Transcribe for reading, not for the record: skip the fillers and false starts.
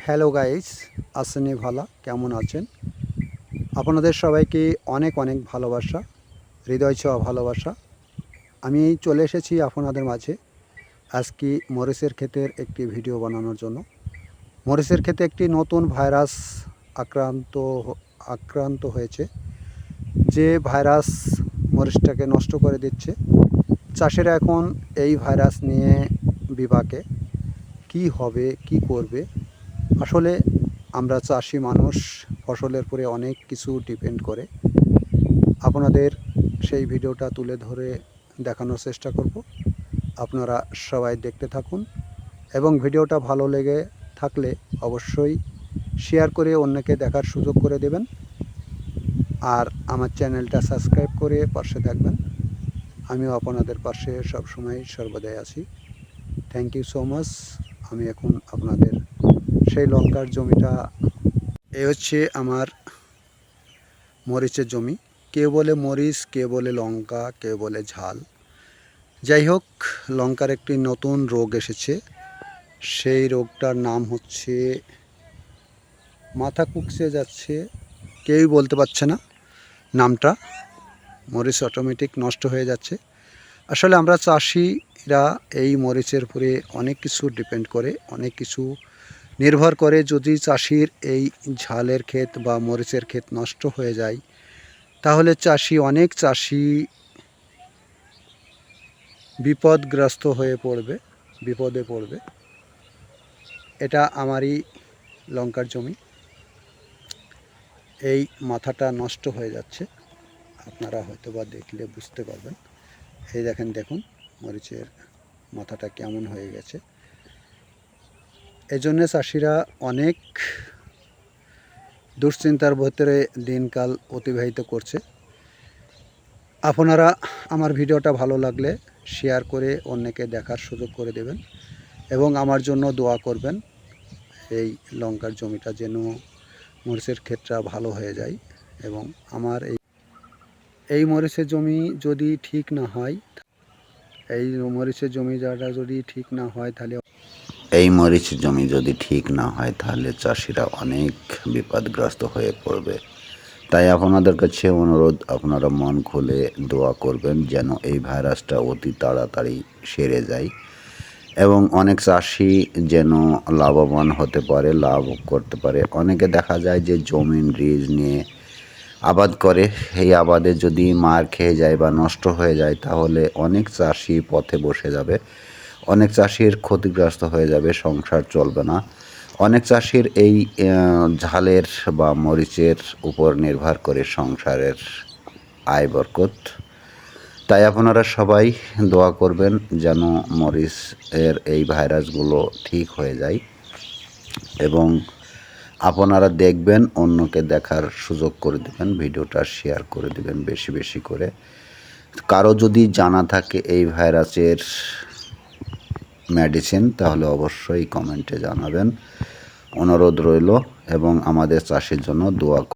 Hello guys, আসেনি ভালা কেমন আছেন? আপনাদের সবাইকে অনেক অনেক ভালোবাসা, হৃদয় ছোঁয়া ভালোবাসা। আমি চলে এসেছি আপনাদের মাঝে আজকে মরিচের ক্ষেতের একটি ভিডিও বানানোর জন্য। মরিচের ক্ষেতে একটি নতুন ভাইরাস আক্রান্ত আক্রান্ত হয়েছে, যে ভাইরাস মরিচটাকে নষ্ট করে দিচ্ছে। চাষিরা এখন এই ভাইরাস নিয়ে বিপাকে, কি হবে কি করবে। আসলে আমরা চাষি মানুষ, ফসলের পরে অনেক কিছু ডিপেন্ড করে। আপনাদের সেই ভিডিওটা তুলে ধরে দেখানোর চেষ্টা করব। আপনারা সবাই দেখতে থাকুন এবং ভিডিওটা ভালো লেগে থাকলে অবশ্যই শেয়ার করে অন্যকে দেখার সুযোগ করে দেবেন। আর আমার চ্যানেলটা সাবস্ক্রাইব করে পাশে থাকবেন। আমিও আপনাদের পাশে সবসময় সর্বদাই আছি। Thank you so much. আমি এখন আপনাদের সেই লঙ্কার জমিটা, এই হচ্ছে আমার মরিচের জমি। কেউ বলে মরিচ, কেউ বলে লঙ্কা, কেউ বলে ঝাল। যাই হোক, লঙ্কার একটি নতুন রোগ এসেছে। সেই রোগটার নাম হচ্ছে মাথা কুঁকড়ে যাচ্ছে, কেউই বলতে পারছে না নামটা। মরিচ অটোমেটিক নষ্ট হয়ে যাচ্ছে। আসলে আমরা চাষিরা এই মরিচের উপরে অনেক কিছু ডিপেন্ড করে, অনেক কিছু নির্ভর করে। যদি চাষির এই ঝালের ক্ষেত বা মরিচের ক্ষেত নষ্ট হয়ে যায়, তাহলে অনেক চাষি বিপদগ্রস্ত হয়ে পড়বে, বিপদে পড়বে। এটা আমারই লঙ্কার জমি। এই মাথাটা নষ্ট হয়ে যাচ্ছে, আপনারা হয়তো বা দেখলে বুঝতে পারবেন। এই দেখুন মরিচের মাথাটা কেমন হয়ে গেছে। এই জন্যে চাষিরা অনেক দুশ্চিন্তার ভিতরে দিনকাল অতিবাহিত করছে। আপনারা আমার ভিডিওটা ভালো লাগলে শেয়ার করে অন্যকে দেখার সুযোগ করে দেবেন এবং আমার জন্য দোয়া করবেন। এই লঙ্কার জমিটা যেন মরিচের ক্ষেতটা ভালো হয়ে যায় এবং আমার এই মরিচের জমি যদি ঠিক না হয়, এই মরিচের জমি জায়গাটা যদি ঠিক না হয়, তাহলে এই মরিচ জমি যদি ঠিক না হয় তাহলে চাষিরা অনেক বিপদগ্রস্ত হয়ে পড়বে। তাই আপনাদের কাছে অনুরোধ, আপনারা মন খুলে দোয়া করবেন যেন এই ভাইরাসটা অতি তাড়াতাড়ি সেরে যায় এবং অনেক চাষি যেন লাভবান হতে পারে, লাভ করতে পারে। অনেকে দেখা যায় যে জমিন রিজ নিয়ে আবাদ করে, এই আবাদে যদি মার খেয়ে যায় বা নষ্ট হয়ে যায় তাহলে অনেক চাষি পথে বসে যাবে, অনেক চাষির ক্ষতিগ্রস্ত হয়ে যাবে, সংসার চলবে না। অনেক চাষির এই ঝালের বা মরিচের উপর নির্ভর করে সংসারের আয় বরকত। তাই আপনারা সবাই দোয়া করবেন যেন মরিচের এই ভাইরাসগুলো ঠিক হয়ে যায় এবং আপনারা দেখবেন, অন্যকে দেখার সুযোগ করে দেবেন, ভিডিওটা শেয়ার করে দেবেন বেশি বেশি করে। কারো যদি জানা থাকে এই ভাইরাসের মেডিসিন তাহলে অবশ্যই কমেন্টে জানাবেন, অনুরোধ রইল এবং আমাদের চাষির জন্য দোয়া